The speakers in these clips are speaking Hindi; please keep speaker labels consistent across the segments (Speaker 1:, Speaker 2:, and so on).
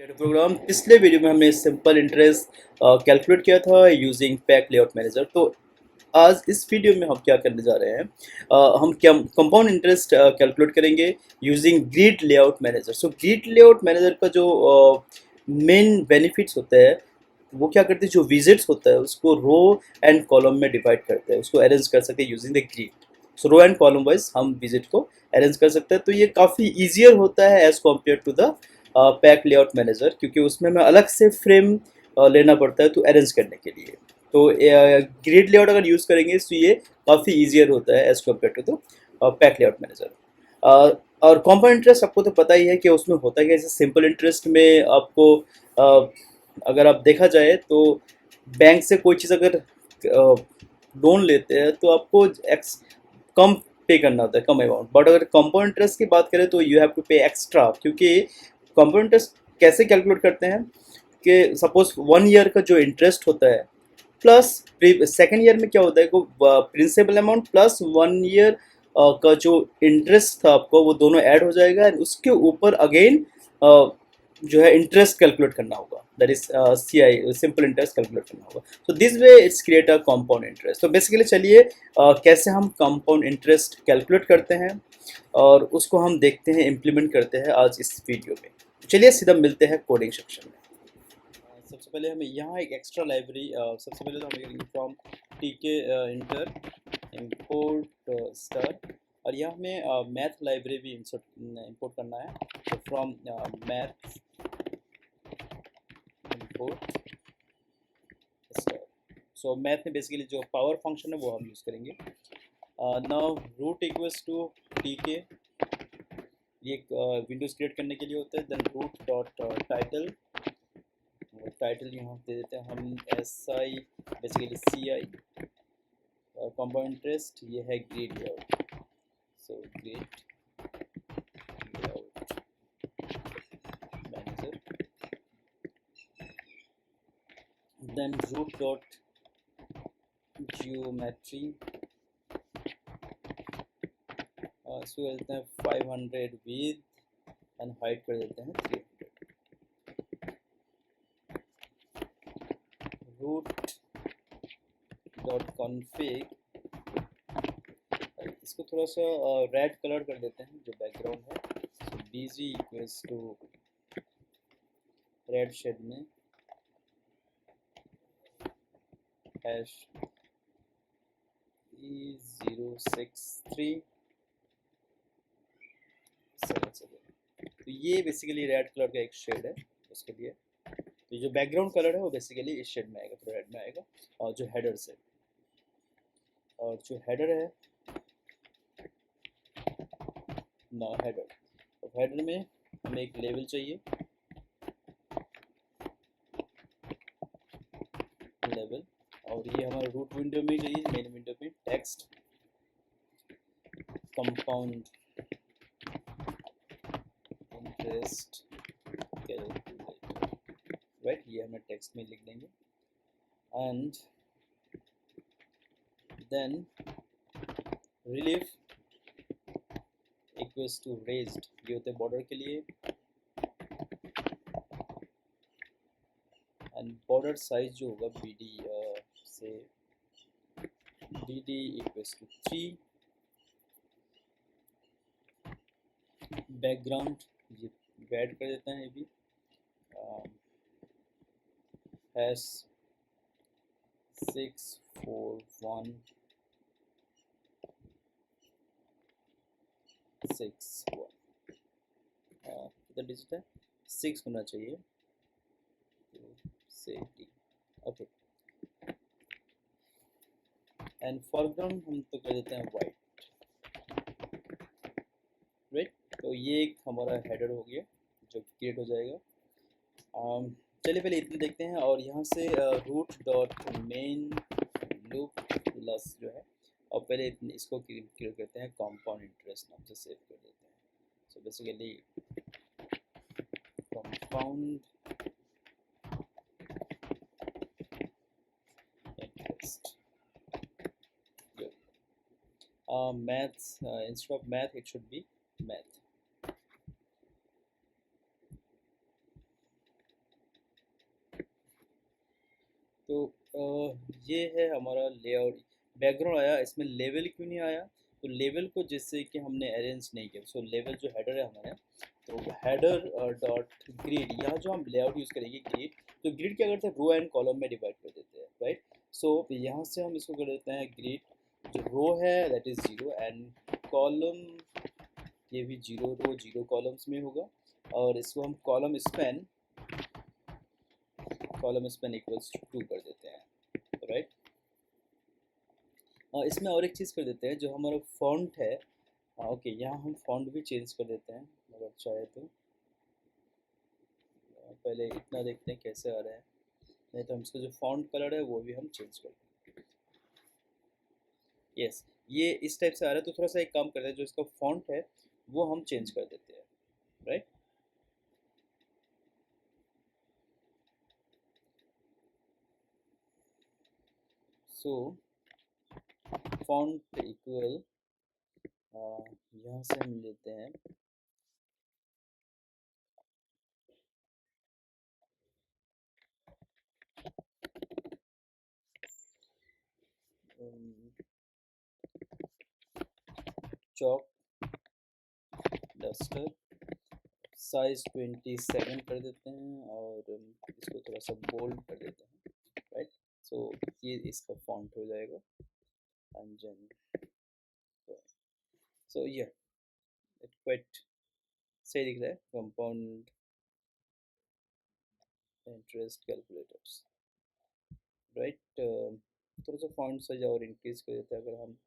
Speaker 1: प्रोग्राम पिछले वीडियो में हमने सिंपल इंटरेस्ट कैलकुलेट किया था यूजिंग पैक लेआउट मैनेजर। तो आज इस वीडियो में हम क्या करने जा रहे हैं, हम क्या कंपाउंड इंटरेस्ट कैलकुलेट करेंगे यूजिंग ग्रिड लेआउट मैनेजर। सो ग्रिड लेआउट मैनेजर का जो मेन बेनिफिट्स होता है वो क्या करते हैं, जो विजिट्स होता है उसको रो एंड कॉलम में डिवाइड करते हैं, उसको अरेंज कर सकते हैं using the grid. So row and column wise हम विजिट को अरेंज कर सकते हैं। तो ये काफ़ी ईजियर होता है as compare to the pack layout manager, क्योंकि उसमें हमें अलग से फ्रेम लेना पड़ता है तो अरेंज करने के लिए। तो ग्रिड लेआउट अगर यूज़ करेंगे तो ये काफ़ी ईजियर होता है as compare to the pack layout manager. और कॉम्पाउंड इंटरेस्ट आपको तो पता ही है कि उसमें होता है कि जैसे सिंपल इंटरेस्ट में आपको अगर आप देखा जाए तो बैंक से कोई चीज़ अगर लोन लेते हैं तो आपको कम पे करना होता है, कम अमाउंट। बट अगर कंपाउंड इंटरेस्ट की बात करें तो यू हैव टू पे एक्स्ट्रा, क्योंकि कंपाउंड इंटरेस्ट कैसे कैलकुलेट करते हैं कि सपोज 1 ईयर का जो इंटरेस्ट होता है प्लस सेकेंड ईयर में क्या होता है को प्रिंसिपल अमाउंट प्लस 1 ईयर का जो इंटरेस्ट था आपको वो दोनों ऐड हो जाएगा एंड उसके ऊपर अगेन जो है इंटरेस्ट कैलकुलेट करना होगा, that is C I simple interest calculate करना होगा। So this way it's create a compound interest. तो बेसिकली चलिए कैसे हम कंपाउंड इंटरेस्ट कैलकुलेट करते हैं और उसको हम देखते हैं, इम्प्लीमेंट करते हैं आज इस वीडियो में। चलिए सीधा मिलते हैं कोडिंग सेक्शन में। सबसे पहले हमें यहाँ एक एक्स्ट्रा लाइब्रेरी, सबसे पहले तो हमें करेंगे फ्रॉम टी के इंटर इम्पोर्ट स्टार, और यहाँ हमें मैथ लाइब्रेरी भी इंपोर्ट करना है। तो from math import star. So math में बेसिकली जो पावर फंक्शन है वो हम यूज़ करेंगे। Now root equals to T K, ये एक विंडोज़ क्रिएट करने के लिए होता है। Then root dot title, title यहाँ दे देते हैं हम S I, basically C I. Compound interest ये है grid layout, so grid layout manager. Then root dot geometry, इसको देते हैं 500 विद एंड हाइट कर देते हैं 300। रूट डॉट कॉन्फिग, इसको थोड़ा सा रेड कलर कर देते हैं जो बैकग्राउंड है। सो बीजी इक्वल्स टू रेड शेड में हैश E063 7 तो ये बेसिकली रेड कलर का एक शेड है उसके लिए। तो जो बैकग्राउंड कलर है वो बेसिकली इस शेड में आएगा, थोड़ा रेड में आएगा। और जो हेडर से, और जो हेडर है ना हेडर, तो हेडर में हमें एक लेवल चाहिए, लेवल। और ये हमारे रूट विंडो में चाहिए, मेन विंडो में text compound interest calculator, right, ये हमें टेक्स्ट में लिख देंगे। And then relief equals to raised, ये होते हैं बॉर्डर के लिए। एंड बॉर्डर साइज जो होगा बी डी से D D equals to 3। Background ये ऐड कर देते हैं, ये भी हैश 64161, कितना डिजिट है, 6 होना चाहिए, ओके। एंड फॉरग्राउंड हम तो कर देते हैं वाइट, राइट। तो ये एक हमारा हेडर हो गया जो क्रिएट हो जाएगा। चलिए पहले इतना देखते हैं, और यहाँ से root dot main loop plus जो है, और पहले इसको क्रिएट करते हैं कंपाउंड इंटरेस्ट नाम से सेव कर देते हैं। So basically compound interest, maths, instead of math it should be math। तो ये है हमारा लेआउट। बैकग्राउंड आया, इसमें लेवल क्यों नहीं आया? तो लेवल को जैसे कि हमने अरेंज नहीं किया, सो लेवल जो हेडर है हमारे, तो हेडर डॉट ग्रिड, यहाँ जो हम लेआउट यूज़ करेंगे ग्रिड, तो ग्रिड क्या करते हैं, रो एंड कॉलम में डिवाइड कर देते हैं, राइट। सो यहाँ से हम इसको कर देते हैं ग्रिड, जो रो है दैट इज़ 0 एंड कॉलम ये भी 0 रो 0 कॉलम्स में होगा, और इसको हम कॉलम स्पेन इक्वल्स टू 2 कर देते हैं, राइट। इसमें और एक चीज़ कर देते हैं, जो हमारा फॉन्ट है, ओके, यहाँ हम फॉन्ट भी चेंज कर देते हैं अगर चाहे तो। पहले इतना देखते हैं कैसे आ रहा है, नहीं तो हम इसका जो फॉन्ट कलर है वो भी हम चेंज कर देंगे। यस, ये इस टाइप से आ रहा है, तो थोड़ा सा एक काम करते हैं, जो इसका फॉन्ट है वो हम चेंज कर देते हैं, राइट। सो फॉन्ट इक्वल, यहाँ से हम लेते हैं चॉक डस्टर, साइज 27 कर देते हैं, और इसको थोड़ा सा बोल्ड कर देते हैं, राइट। सो ये इसका फॉन्ट हो जाएगा, अंजन। सो ये इट क्वाइट सही दिख रहा है, कंपाउंड इंटरेस्ट कैलकुलेटर्स, राइट। थोड़ा सा फॉन्ट साइज और इंक्रीज कर देते हैं, अगर हम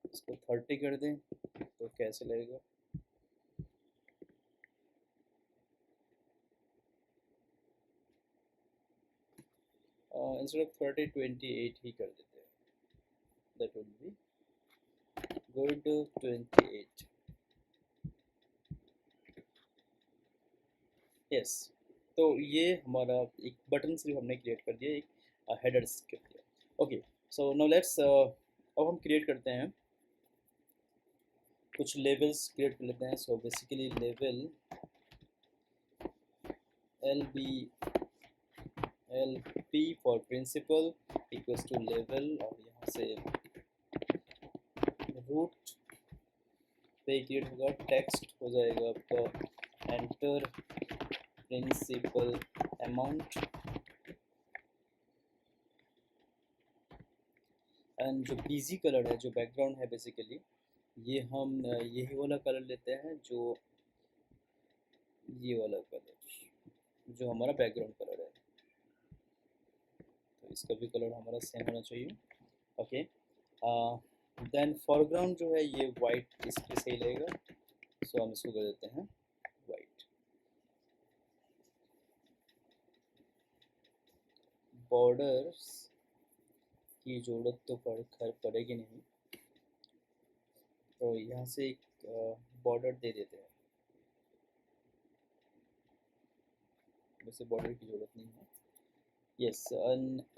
Speaker 1: इसको 30 कर दें तो कैसे लगेगा। इंस्टेड ऑफ 30 28 ही कर देते हैं, that will be good. 28, yes. तो ये हमारा एक बटन सिर्फ हमने क्रिएट कर दिया, एक हेडर कर दिया, ओके। सो नाउ लेट्स, अब हम क्रिएट करते हैं कुछ लेवल्स क्रिएट कर लेते हैं। So basically level LP for principal equals to level, और यहाँ से रूट पे क्रिएट होगा, टेक्स्ट हो जाएगा आपका एंटर प्रिंसिपल अमाउंट, एंड जो बीजी कलर है, जो बैकग्राउंड है बेसिकली, ये हम यही वाला कलर लेते हैं, जो ये वाला कलर जो हमारा बैकग्राउंड कलर है, तो इसका भी कलर हमारा सेम होना चाहिए, ओके। देन फॉरग्राउंड जो है ये वाइट इस पे सही लगेगा, सो हम इसको कर देते हैं वाइट। बॉर्डर्स की ज़रूरत तो खैर पड़ेगी नहीं, तो यहाँ से एक बॉर्डर दे देते हैं, वैसे बॉर्डर की ज़रूरत नहीं है। यस,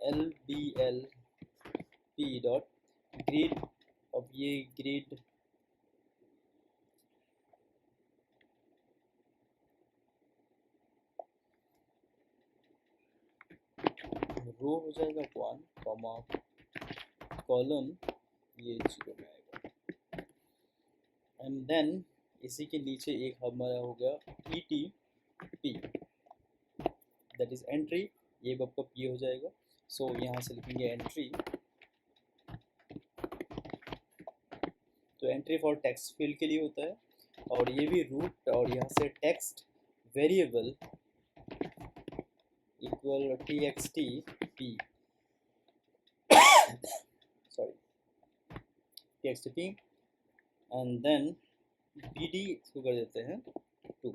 Speaker 1: LBLP डॉट ग्रिड, अब ये ग्रिड रो हो जाएगा 1 कॉमा कॉलम ये 0 में आएगा, एंड देन इसी के नीचे एक हमारा हो गया ETP, दैट इज एंट्री, ये आपका P हो जाएगा। सो यहाँ से लिखेंगे एंट्री, तो एंट्री फॉर टेक्स्ट फील्ड के लिए होता है, और ये भी रूट, और यहाँ से text variable equal TXTP, sorry TXTP, and then BD इसको कर देते हैं 2,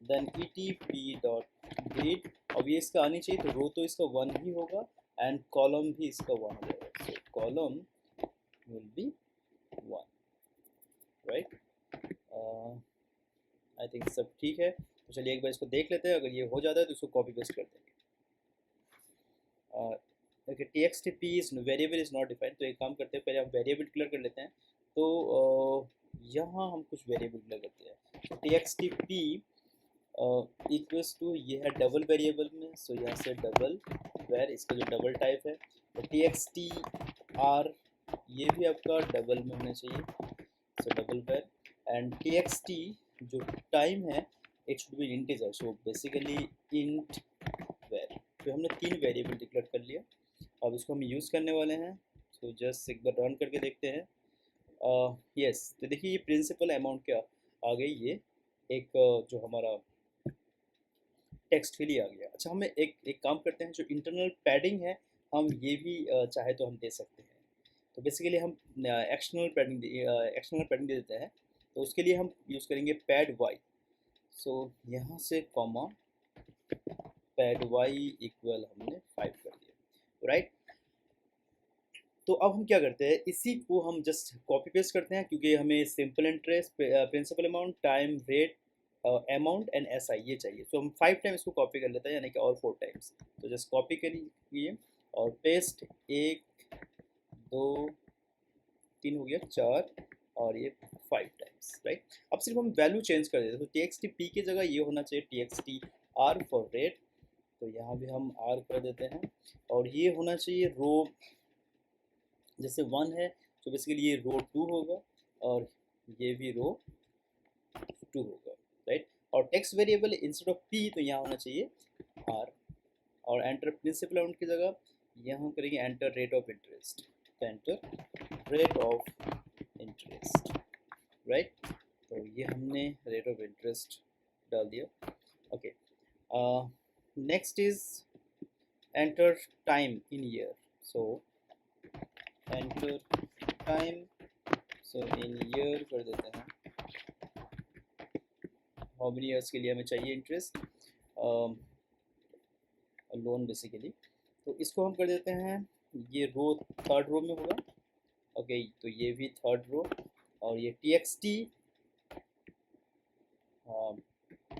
Speaker 1: देन ETP डॉट ग्रिड, अब ये इसका आनी चाहिए, तो रो तो इसका 1 ही होगा एंड कॉलम भी इसका 1 हो जाएगा, सो column will be 1, right. I think सब ठीक है, तो चलिए एक बार इसको देख लेते हैं, अगर ये हो जाता है तो इसको कॉपी पेस्ट कर देंगे। देखिए TXTP is variable is not defined, तो एक काम करते हैं, पहले हम वेरिएबल डिक्लेयर कर लेते हैं, तो यहाँ हम कुछ वेरिएबल डिक्लेयर करते हैं, तो TXTP इक्वल्स टू ये है डबल वेरिएबल में, सो यहाँ से डबल वेर, इसका जो डबल टाइप है, तो txt_r ये भी आपका डबल में होना चाहिए, so double var, and txt जो टाइम है it should be integer, so basically int var. तो हमने 3 वेरिएबल डिक्लेयर कर लिया, अब इसको हम यूज़ करने वाले हैं। सो जस्ट एक बार रन करके देखते हैं। यस, तो देखिए ये प्रिंसिपल अमाउंट क्या आ गई, ये एक जो हमारा टेक्स्ट के लिए आ गया। अच्छा, हमें एक एक काम करते हैं, जो इंटरनल पैडिंग है हम ये भी चाहे तो हम दे सकते हैं। तो बेसिकली हम एक्सटर्नल पैडिंग दे देते हैं, तो उसके लिए हम यूज़ करेंगे पैड वाई। सो यहाँ से कॉमा पैड वाई इक्वल हमने 5 कर दिया, राइट। तो अब हम क्या करते हैं, इसी को हम जस्ट कॉपी पेस्ट करते हैं, क्योंकि हमें simple interest, principal amount, time, rate, amount and S I ये चाहिए। तो हम 5 टाइम इसको कॉपी कर लेते हैं, यानी कि और 4 टाइम्स। तो जस्ट कॉपी करिए और पेस्ट, 1 2 3 हो गया, 4 और ये 5 टाइम्स, राइट। अब सिर्फ हम वैल्यू चेंज कर देते हैं, तो टी एक्स टी पी की जगह ये होना चाहिए T X T are for rate, तो यहाँ भी हम आर कर देते हैं। और ये होना चाहिए रो, जैसे 1 है तो बेसिकली ये रो 2 होगा और ये भी रो 2 होगा, राइट। और text variable instead of P तो यहाँ होना चाहिए आर, और एंटर प्रिंसिपल अमाउंट की जगह यहाँ करेंगे एंटर रेट ऑफ इंटरेस्ट, तो enter rate of interest, right. तो ये हमने रेट ऑफ इंटरेस्ट डाल दिया, okay. Next is enter time in year, so enter time, so in year कर देते हैं, हाउ मेनी ईयर्स के लिए हमें चाहिए इंटरेस्ट, लोन बेसिकली। तो इसको हम कर देते हैं, ये रो थर्ड रो में होगा, ओके। तो ये भी थर्ड रो, और ये T X T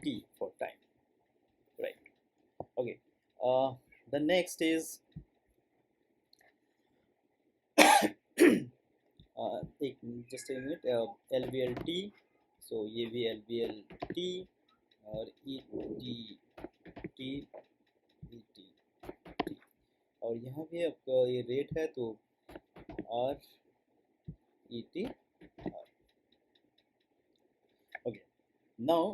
Speaker 1: T for time, right, okay. The next is एक जस्ट एक minute, L B L T, so ये भी एल बी एल टी और E T T E T T, और यहाँ भी आपका ये रेट है तो R E T R, okay. Now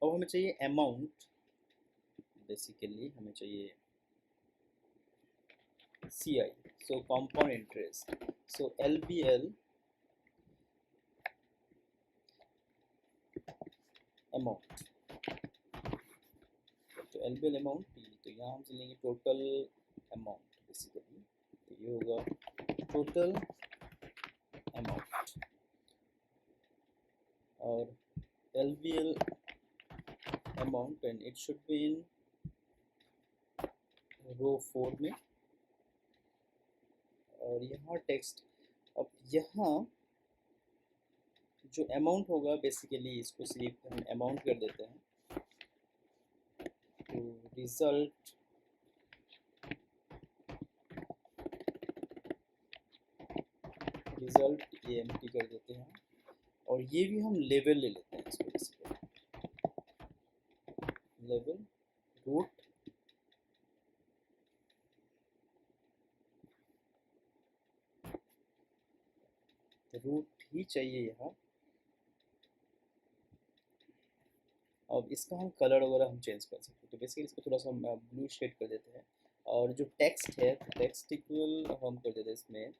Speaker 1: अब हमें चाहिए अमाउंट, बेसिकली हमें चाहिए C I, so compound interest, so L B L amount, तो L B L amount P, तो यहाँ हम चलेंगे टोटल अमाउंट बेसिकली, तो ये होगा टोटल अमाउंट, और L B L amount and it should be in row 4 में, और यहाँ टेक्स्ट, अब यहाँ जो अमाउंट होगा बेसिकली इसको सिर्फ हम अमाउंट कर देते हैं, तो रिजल्ट ए एम टी कर देते हैं, और ये भी हम लेवल ले लेते हैं इसको, बेसिकली लेवल रूट ही चाहिए यहाँ। अब इसका हम कलर वगैरह हम चेंज कर सकते हैं, तो बेसिकली इसको थोड़ा सा हम ब्लू शेड कर देते हैं, और जो टेक्स्ट है तो टेक्स्ट इक्वल हम कर देते हैं इसमें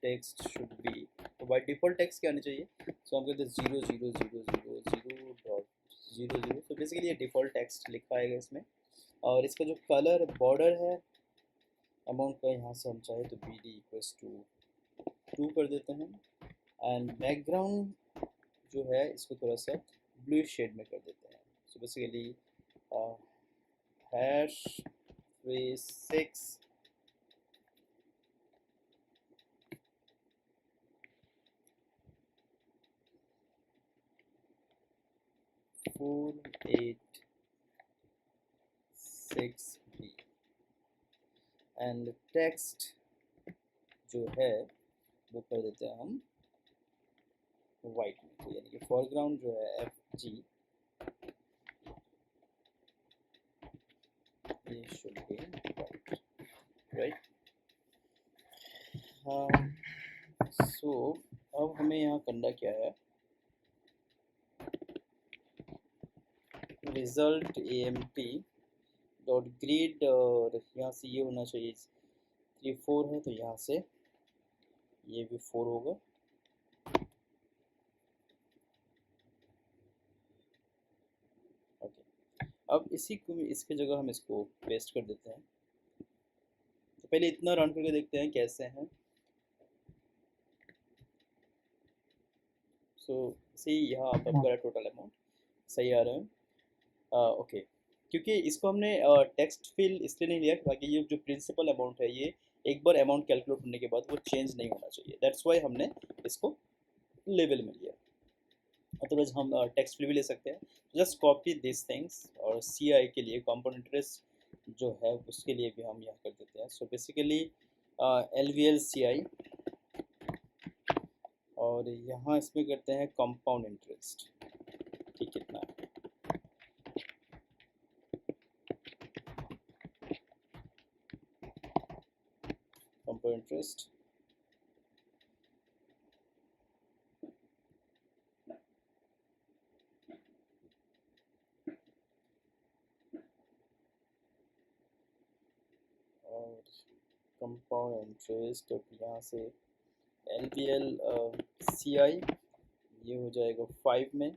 Speaker 1: टेक्स्ट शुड बी, तो बाय डिफॉल्ट टेक्स्ट क्या आना चाहिए, सो हम कहते हैं 0 0 0 0 0 तो बेसिकली ये डिफॉल्ट टेक्स्ट लिखा आएगा इसमें। और इसका जो कलर बॉर्डर है अमाउंट का, यहाँ से हम चाहे तो बी डी इक्वल्स टू 2 कर देते हैं, एंड बैकग्राउंड जो है इसको थोड़ा सा ब्लू शेड में कर देते हैं, so basically hash 6 4 8 6 B, and text जो है वो कर देते हैं हम वाइट में, तो यानी कि फोरग्राउंड जो है एफ जी, ये शुड बी वाइट, राइट। हाँ, सो अब हमें यहाँ करना क्या है, result A M T dot grid, और यहाँ से ये होना चाहिए 3 4 है, तो यहाँ से ये भी 4 होगा। ओके, अब इसी को इसके जगह हम इसको पेस्ट कर देते हैं। तो पहले इतना रन करके देखते हैं कैसे हैं। सो सी यहाँ आप आपका टोटल अमाउंट सही आ रहा है। ओके, क्योंकि इसको हमने टेक्स्ट फिल इसलिए नहीं लिया ताकि ये जो प्रिंसिपल अमाउंट है ये एक बार अमाउंट कैलकुलेट होने के बाद वो चेंज नहीं होना चाहिए, दैट्स वाई हमने इसको लेवल में लिया। अदरवाइज हम टेक्स्ट फिल भी ले सकते हैं। जस्ट कॉपी दिस थिंग्स, और सी आई के लिए कंपाउंड इंटरेस्ट जो है उसके लिए भी हम यहाँ कर देते हैं। So basically L V L C I, और यहाँ इसमें करते हैं कंपाउंड इंटरेस्ट, ठीक कितना है, कंपाउंड इंटरेस्ट और कंपाउंड इंटरेस्ट, अब यहाँ से एल बी एल सी आई ये हो जाएगा 5 में,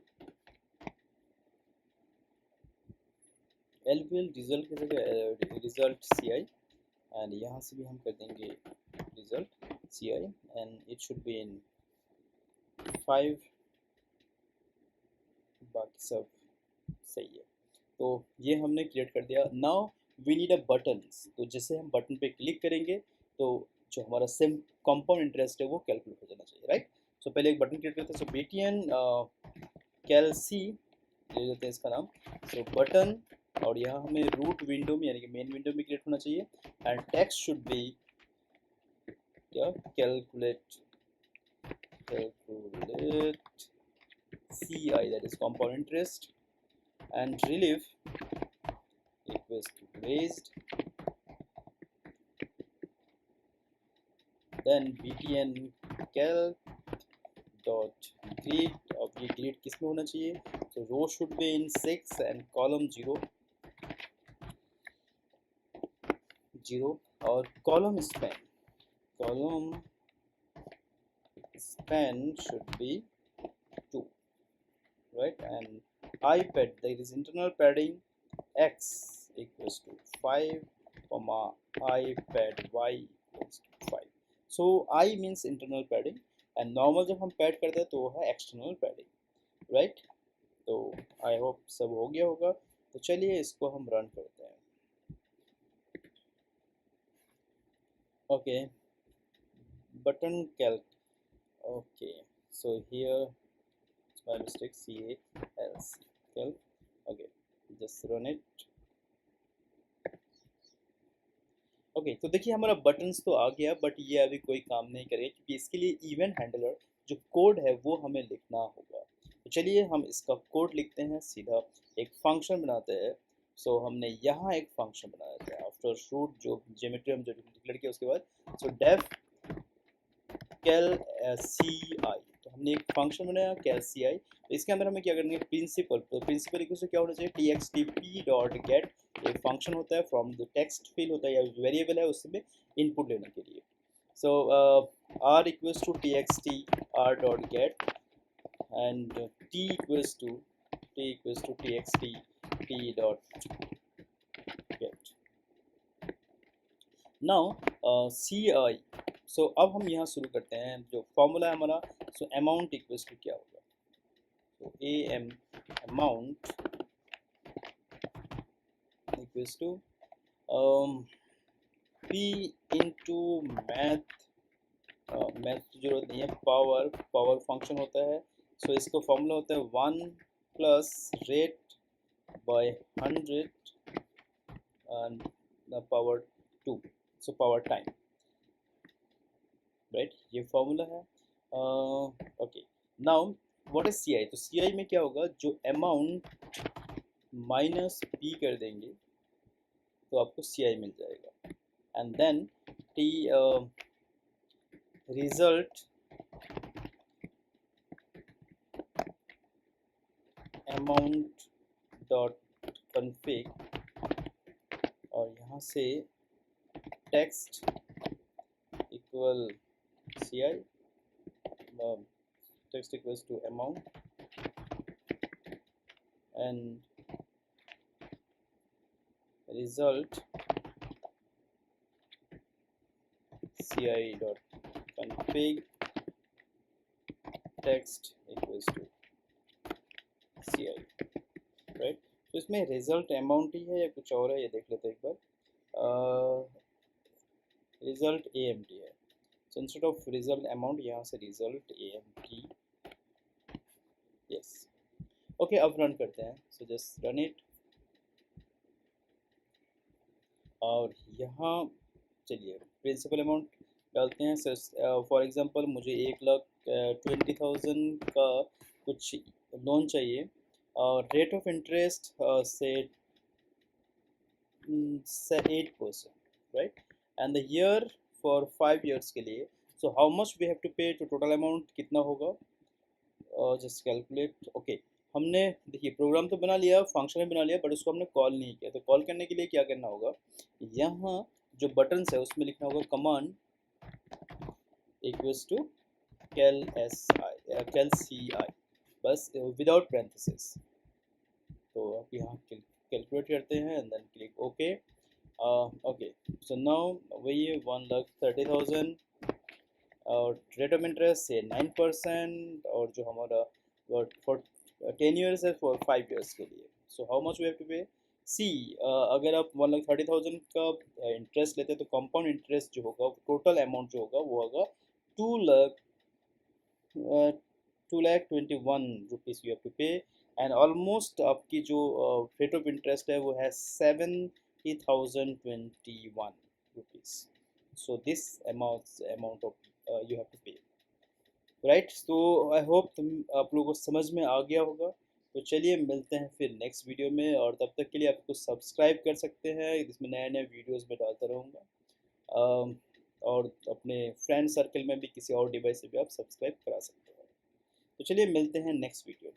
Speaker 1: एल बी एल रिजल्ट की जगह रिजल्ट सी आई, एंड यहाँ से भी हम कर देंगे result C I, and it should be in 5, बाकी सब सही है। तो ये हमने क्रिएट कर दिया। Now we need a buttons, तो जैसे हम बटन पे क्लिक करेंगे तो जो हमारा सेम कंपाउंड इंटरेस्ट है वो कैलकुलेट हो जाना चाहिए, राइट। सो पहले एक बटन क्रिएट करते हैं। सो बी टी एन कैलसी दे देते हैं इसका नाम। सो बटन, और यहाँ हमें रूट विंडो में यानी कि मेन विंडो में क्रिएट होना चाहिए, एंड टेक्स्ट शुड बी क्या, calculate C I, that is compound interest, and relief equals to raised, then btn calc dot grid, अब ये grid किस में होना चाहिए, तो row should be in 6 and column 0 0, और column span should be 2, right, and ipad, there is internal padding x equals to 5 comma ipad y equals to 5. so I means internal padding, and normal जब हम पैड करते हैं तो वो है एक्सटर्नल पैडिंग, राइट। तो आई होप सब हो गया होगा। तो चलिए इसको हम रन करते हैं। Okay, button Calc, okay, so here my mistake, CALC calc, okay, just run it। Okay, तो देखिए हमारा बटन्स तो आ गया, बट ये अभी कोई काम नहीं करेगा क्योंकि इसके लिए इवेंट हैंडलर जो कोड है वो हमें लिखना होगा। तो चलिए हम इसका कोड लिखते हैं, सीधा एक फंक्शन बनाते हैं। सो हमने यहाँ एक फंक्शन बनाया था आफ्टर रूट, जो ज्योमेट्री हम जो डिक्लेयर किया उसके बाद। So def cal C I, तो हमने एक फंक्शन बनाया कैल सी आई। तो इसके अंदर हमें क्या करना है, प्रिंसिपल, तो प्रिंसिपल इक्वल टू क्या होना चाहिए, T X T P dot gate, एक फंक्शन होता है फ्रॉम द टेक्स्ट फील्ड होता है या वेरिएबल है उसमें इनपुट लेने के लिए। So R equals to T X T R dot get, and T equals to T X T T dot get. Now C I, so अब हम यहाँ शुरू करते हैं जो फॉर्मूला है हमारा। सो अमाउंट इक्वल्स टू क्या होगा, तो A M amount equals to P into math, math की जरूरत नहीं है, पावर फंक्शन होता है। सो इसका फॉर्मूला होता है 1 plus rate by 100 and power 2, so power time, right, ये फॉर्मूला है। Okay, now what is C I, तो सी आई में क्या होगा, जो अमाउंट माइनस पी कर देंगे तो आपको सी आई मिल जाएगा, and then T result amount dot config, और यहाँ से text equal C I, text equals to amount and result ci dot config text equals to ci, right. तो इसमें रिजल्ट अमाउंट ही है या कुछ और है, ये देख लेते हैं एक बार। रिजल्ट ए एम टी है, so instead of result amount यहाँ से result amt, yes, ओके। अब रन करते हैं, so just run it, और यहाँ चलिए प्रिंसिपल अमाउंट डालते हैं। फॉर एग्जांपल मुझे 1,20,000 का कुछ लोन चाहिए, और रेट ऑफ इंटरेस्ट से 8%, right, and the year for 5 years के लिए, so how much we have to pay, to total amount कितना होगा, जस्ट कैलकुलेट। ओके, हमने देखिए प्रोग्राम तो बना लिया, फंक्शन भी बना लिया, बट उसको हमने कॉल नहीं किया। तो कॉल करने के लिए क्या करना होगा, यहाँ जो बटन्स है उसमें लिखना होगा command equals to cal S I, cal C I, बस विदाउट पैरेंथेसिस। तो आप यहाँ कैलकुलेट करते हैं and then click okay. Okay, so now वही 1,30,000, और रेट ऑफ इंटरेस्ट से 9%, और जो हमारा फॉर 10 years है, फॉर 5 years के लिए। So how much we have to pay, see अगर आप 1,30,000 का इंटरेस्ट लेते हैं तो कंपाउंड इंटरेस्ट जो होगा, टोटल अमाउंट जो होगा वो होगा 2,21 रुपीज़ यू हैव टू पे, एंड ऑलमोस्ट आपकी जो रेट ऑफ इंटरेस्ट है वो है 70,021 rupees. So this amount of you have to pay, right. तो आई होप आप लोगों को समझ में आ गया होगा। तो चलिए मिलते हैं फिर नेक्स्ट वीडियो में, और तब तक के लिए आपको सब्सक्राइब कर सकते हैं, इसमें नए नए वीडियोस में डालता रहूँगा। और अपने फ्रेंड सर्कल में भी किसी और डिवाइस से भी आप सब्सक्राइब करा सकते हैं। तो चलिए मिलते हैं नेक्स्ट वीडियो में।